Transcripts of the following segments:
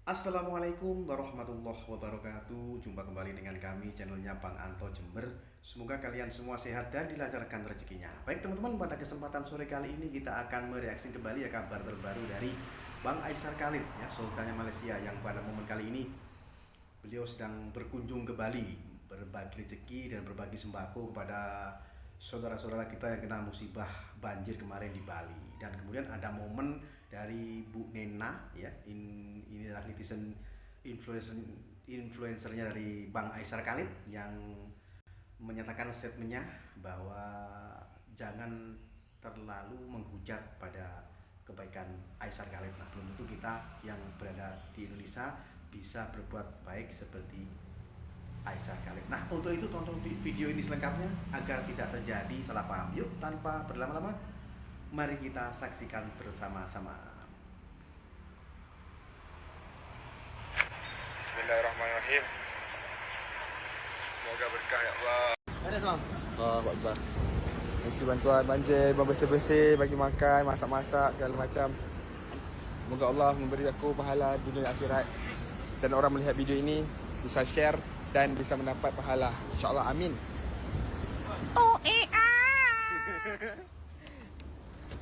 Assalamualaikum warahmatullahi wabarakatuh. Jumpa kembali dengan kami channelnya Bang Anto Jember. Semoga kalian semua sehat dan dilancarkan rezekinya. Baik teman-teman, pada kesempatan sore kali ini kita akan mereaksi kembali ya kabar terbaru dari Bang Aisar Khalid ya, Sultannya Malaysia, yang pada momen kali ini beliau sedang berkunjung ke Bali, berbagi rezeki dan berbagi sembako kepada saudara-saudara kita yang kena musibah banjir kemarin di Bali. Dan kemudian ada momen dari Bu Nena ya, inilah netizen influencernya dari Bang Aisar Khalid yang menyatakan statementnya bahwa jangan terlalu menghujat pada kebaikan Aisar Khalid. Nah, belum tentu kita yang berada di Indonesia bisa berbuat baik seperti Aisar Khalid. Nah, untuk itu tonton video ini selengkapnya agar tidak terjadi salah paham. Yuk, tanpa berlama-lama, mari kita saksikan bersama-sama. Bismillahirrahmanirrahim. Semoga berkah ya Allah. Ada Bang. Allah Akbar. Isi bantuan banjir, bersih-bersih, bagi makan, masak-masak, segala macam. Semoga Allah memberi aku pahala dunia dan akhirat. Dan orang melihat video ini bisa share dan bisa mendapat pahala. InsyaAllah, amin. Oh eh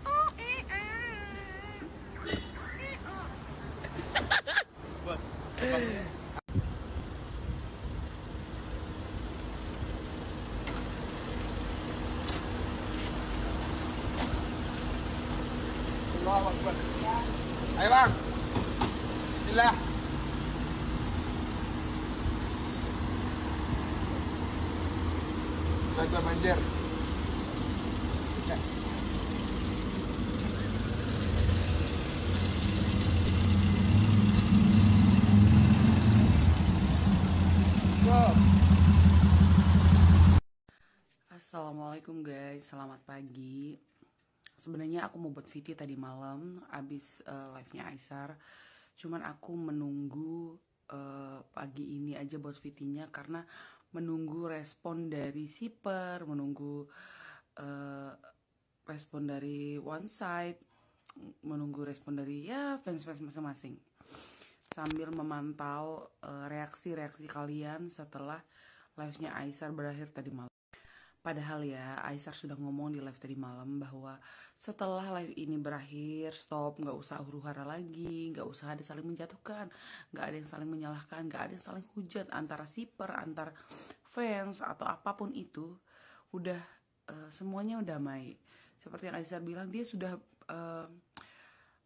oh eh Bos. Allahu Akbar. Ayo bang. Bismillah. Bantuan banjir. Assalamualaikum guys, selamat pagi. Sebenarnya aku mau buat video tadi malam abis live-nya Aisar. Cuman aku menunggu pagi ini aja buat videonya karena menunggu respon dari Siper, menunggu respon dari One Side, menunggu respon dari ya fans-fans masing-masing. Sambil memantau reaksi-reaksi kalian setelah live-nya Aisar berakhir tadi malam. Padahal ya, Aisar sudah ngomong di live tadi malam bahwa setelah live ini berakhir, stop, nggak usah huru-hara lagi, nggak usah ada saling menjatuhkan, nggak ada yang saling menyalahkan, nggak ada yang saling hujat antara siper, antar fans atau apapun itu, udah semuanya udah damai. Seperti yang Aisar bilang, dia sudah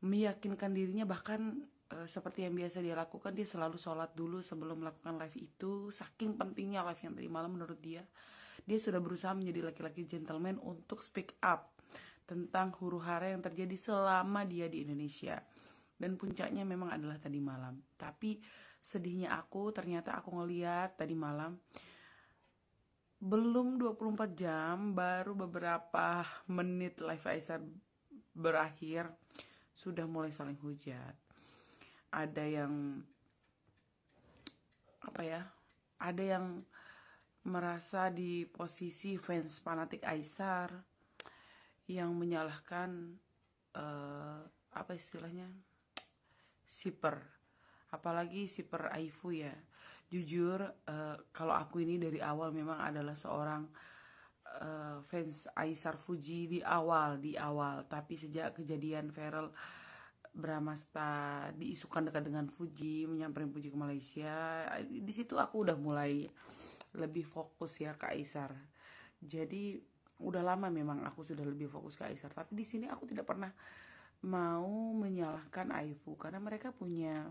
meyakinkan dirinya, bahkan seperti yang biasa dia lakukan, dia selalu sholat dulu sebelum melakukan live itu. Saking pentingnya live yang tadi malam menurut dia sudah berusaha menjadi laki-laki gentleman untuk speak up tentang huru-hara yang terjadi selama dia di Indonesia. Dan puncaknya memang adalah tadi malam. Tapi sedihnya aku, ternyata aku ngeliat tadi malam belum 24 jam, baru beberapa menit live Aisar berakhir, sudah mulai saling hujat. Ada yang ada yang merasa di posisi fans fanatik Aisar yang menyalahkan apa istilahnya, siper, apalagi siper Aifu ya. Jujur kalau aku ini dari awal memang adalah seorang fans Aisar Fuji di awal, tapi sejak kejadian viral Bramasta diisukan dekat dengan Fuji, menyamperin Fuji ke Malaysia, di situ aku udah mulai lebih fokus ya ke Aisar. Jadi udah lama memang aku sudah lebih fokus ke Aisar, tapi di sini aku tidak pernah mau menyalahkan Aifu karena mereka punya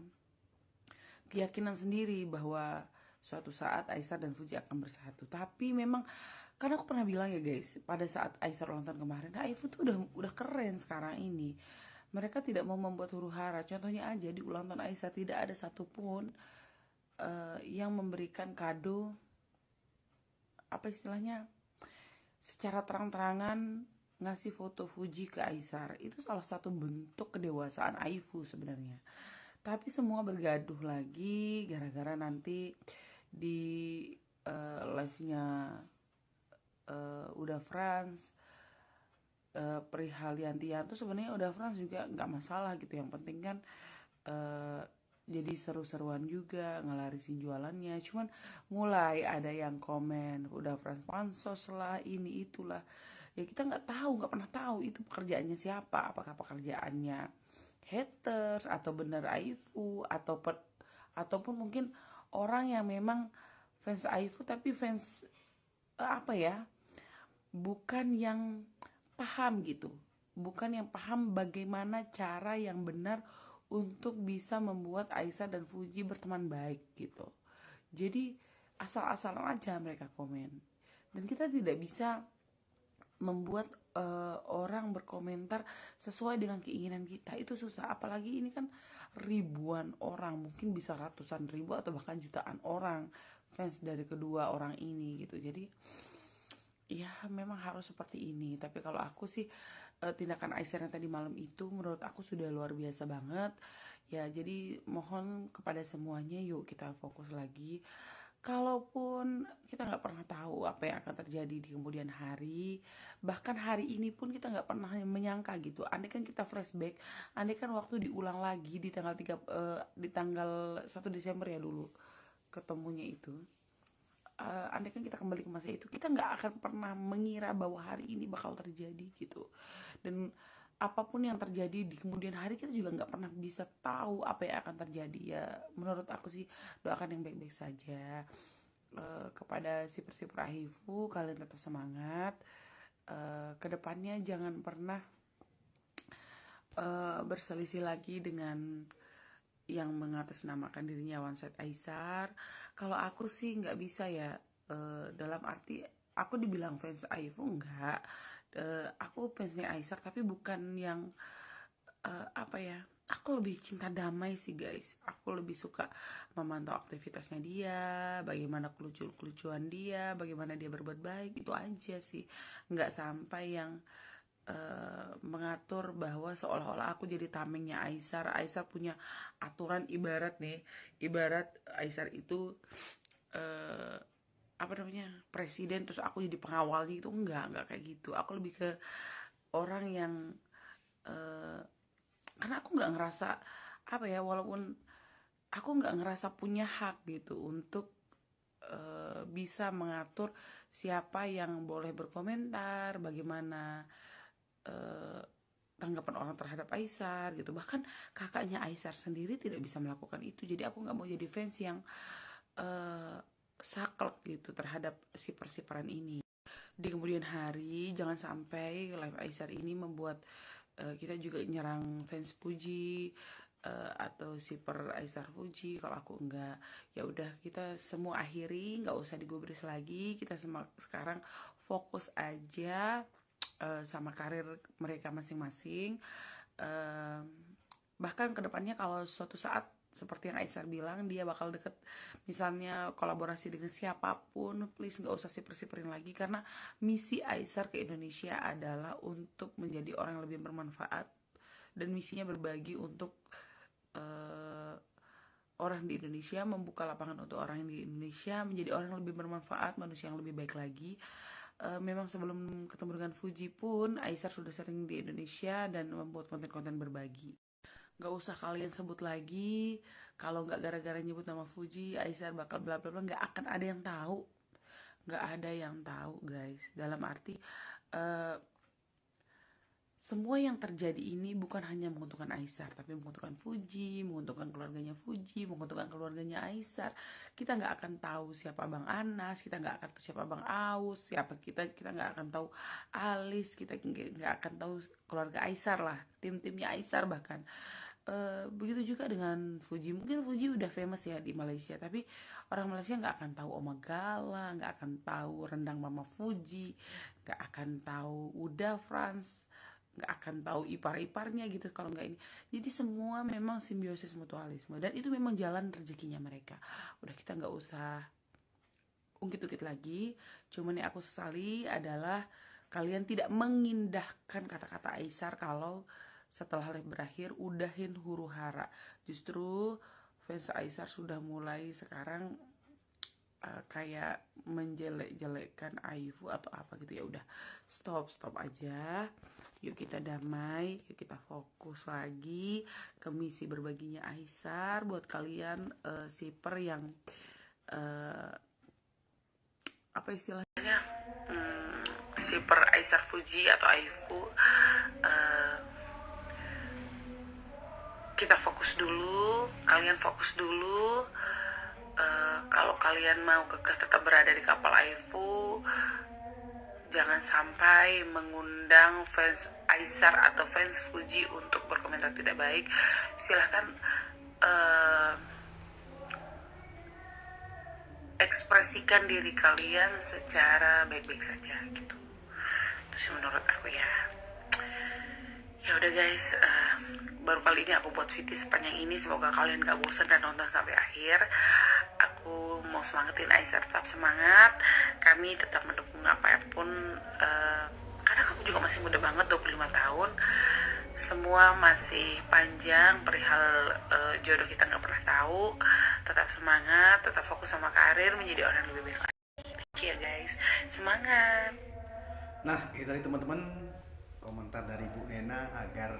keyakinan sendiri bahwa suatu saat Aisar dan Fuji akan bersatu. Tapi memang karena aku pernah bilang ya guys, pada saat Aisar ulang tahun kemarin, Aifu tuh udah keren sekarang ini. Mereka tidak mau membuat huru-hara. Contohnya aja di ulang tahun Aisar tidak ada satupun yang memberikan kado, apa istilahnya, secara terang-terangan ngasih foto Fuji ke Aisar. Itu salah satu bentuk kedewasaan Aifu sebenarnya. Tapi semua bergaduh lagi gara-gara nanti di live-nya Uda France, perihal Yantian tuh sebenarnya Uda France juga nggak masalah gitu. Yang penting kan jadi seru-seruan juga ngelarisin jualannya. Cuman mulai ada yang komen udah Frans pansos lah, ini itulah. Ya kita nggak tahu, nggak pernah tahu itu pekerjaannya siapa, apakah pekerjaannya haters atau bener Aifu ataupun mungkin orang yang memang fans Aifu tapi fans apa ya, bukan yang paham gitu, bukan yang paham bagaimana cara yang benar untuk bisa membuat Aisyah dan Fuji berteman baik gitu. Jadi asal-asalan aja mereka komen, dan kita tidak bisa membuat orang berkomentar sesuai dengan keinginan kita. Itu susah, apalagi ini kan ribuan orang, mungkin bisa ratusan ribu atau bahkan jutaan orang fans dari kedua orang ini gitu. Jadi ya memang harus seperti ini. Tapi kalau aku sih tindakan Aisyah yang tadi malam itu menurut aku sudah luar biasa banget. Ya jadi mohon kepada semuanya, yuk kita fokus lagi. Kalaupun kita nggak pernah tahu apa yang akan terjadi di kemudian hari, bahkan hari ini pun kita nggak pernah menyangka gitu. Andai kan kita flashback, andai kan waktu diulang lagi di tanggal 1 Desember ya dulu ketemunya itu. Andai kan kita kembali ke masa itu, kita nggak akan pernah mengira bahwa hari ini bakal terjadi gitu. Dan apapun yang terjadi di kemudian hari, kita juga nggak pernah bisa tahu apa yang akan terjadi. Ya menurut aku sih doakan yang baik-baik saja. Kepada siper-siper Ahifu, kalian tetap semangat. Kedepannya jangan pernah berselisih lagi dengan yang mengatasnamakan dirinya Wanside Aisar. Kalau aku sih nggak bisa ya, dalam arti aku dibilang fans Aifu enggak. Aku fansnya Aisar tapi bukan yang apa ya, aku lebih cinta damai sih guys. Aku lebih suka memantau aktivitasnya dia, bagaimana kelucuan dia, bagaimana dia berbuat baik, itu aja sih. Nggak sampai yang mengatur bahwa seolah-olah aku jadi tamengnya Aisar. Aisar punya aturan, ibarat Aisar itu apa namanya, presiden, terus aku jadi pengawalnya. Itu enggak kayak gitu. Aku lebih ke orang yang karena aku nggak ngerasa apa ya, walaupun aku nggak ngerasa punya hak gitu untuk bisa mengatur siapa yang boleh berkomentar, bagaimana tanggapan orang terhadap Aisar gitu. Bahkan kakaknya Aisar sendiri tidak bisa melakukan itu. Jadi aku nggak mau jadi fans yang saklek gitu terhadap siper-siperan ini. Di kemudian hari jangan sampai live Aisar ini membuat kita juga nyerang fans Fuji atau siper Aisar Fuji. Kalau aku enggak, ya udah kita semua akhiri, nggak usah digubris lagi. Kita sekarang fokus aja sama karir mereka masing-masing. Bahkan kedepannya kalau suatu saat seperti yang Aisar bilang dia bakal deket, misalnya kolaborasi dengan siapapun, please nggak usah siper-siperin lagi, karena misi Aisar ke Indonesia adalah untuk menjadi orang yang lebih bermanfaat, dan misinya berbagi untuk orang di Indonesia, membuka lapangan untuk orang di Indonesia menjadi orang yang lebih bermanfaat, manusia yang lebih baik lagi. Memang sebelum ketemu dengan Fuji pun Aisar sudah sering di Indonesia dan membuat konten-konten berbagi. Gak usah kalian sebut lagi, kalau nggak gara-gara nyebut nama Fuji Aisar bakal bla bla bla. Nggak akan ada yang tahu, nggak ada yang tahu guys. Dalam arti semua yang terjadi ini bukan hanya menguntungkan Aisar, tapi menguntungkan Fuji, menguntungkan keluarganya Fuji, menguntungkan keluarganya Aisar. Kita nggak akan tahu siapa Bang Anas, kita nggak akan tahu siapa Bang Aus, siapa kita nggak akan tahu Alis, kita nggak akan tahu keluarga Aisar lah, tim-timnya Aisar bahkan. Begitu juga dengan Fuji. Mungkin Fuji udah famous ya di Malaysia, tapi orang Malaysia nggak akan tahu Oma Gala, nggak akan tahu rendang Mama Fuji, nggak akan tahu Uda Frans, nggak akan tahu ipar-iparnya gitu kalau nggak ini. Jadi semua memang simbiosis mutualisme, dan itu memang jalan rezekinya mereka. Udah, kita nggak usah ungkit-ungkit lagi. Cuman yang aku sesali adalah kalian tidak mengindahkan kata-kata Aisar kalau setelah live berakhir udahin huru hara. Justru fans Aisar sudah mulai sekarang kayak menjelek-jelekkan Aifu atau apa gitu. Ya udah, stop aja. Yuk kita damai, yuk kita fokus lagi ke misi berbaginya Aisar buat kalian shipper yang apa istilahnya, shipper Aisar Fuji atau Aifu. Kita fokus dulu, kalian fokus dulu. Kalau kalian mau kekeh tetap berada di kapal Aifu, jangan sampai mengundang fans Aisar atau fans Fuji untuk berkomentar tidak baik. Silahkan ekspresikan diri kalian secara baik-baik saja gitu. Terus menurut aku ya udah guys, baru kali ini aku buat VT sepanjang ini. Semoga kalian gak bosan dan nonton sampai akhir. Aku mau semangatin Aisar tetap semangat. Kami tetap mendukung apapun, karena kamu juga masih muda banget, 25 tahun. Semua masih panjang, perihal jodoh kita gak pernah tahu. Tetap semangat, tetap fokus sama karir, menjadi orang yang lebih baik lagi. Thank you guys, semangat. Nah, itu tadi teman-teman komentar dari Bu Nena agar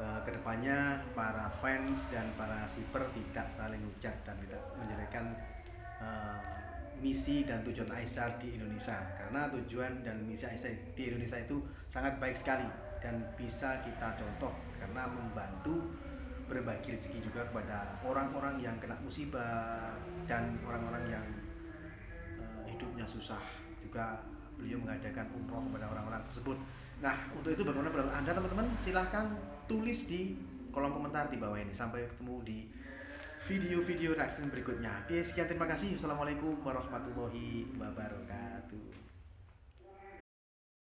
kedepannya para fans dan para shipper tidak saling hujat dan tidak menjelekkan misi dan tujuan Aisar di Indonesia, karena tujuan dan misi Aisar di Indonesia itu sangat baik sekali dan bisa kita contoh karena membantu berbagi rezeki juga kepada orang-orang yang kena musibah dan orang-orang yang hidupnya susah. Juga beliau mengadakan umroh kepada orang-orang tersebut. Nah, untuk itu bagaimana pendapat Anda teman-teman? Silahkan tulis di kolom komentar di bawah ini. Sampai ketemu di video-video reaction berikutnya. Oke, sekian, terima kasih. Wassalamualaikum warahmatullahi wabarakatuh.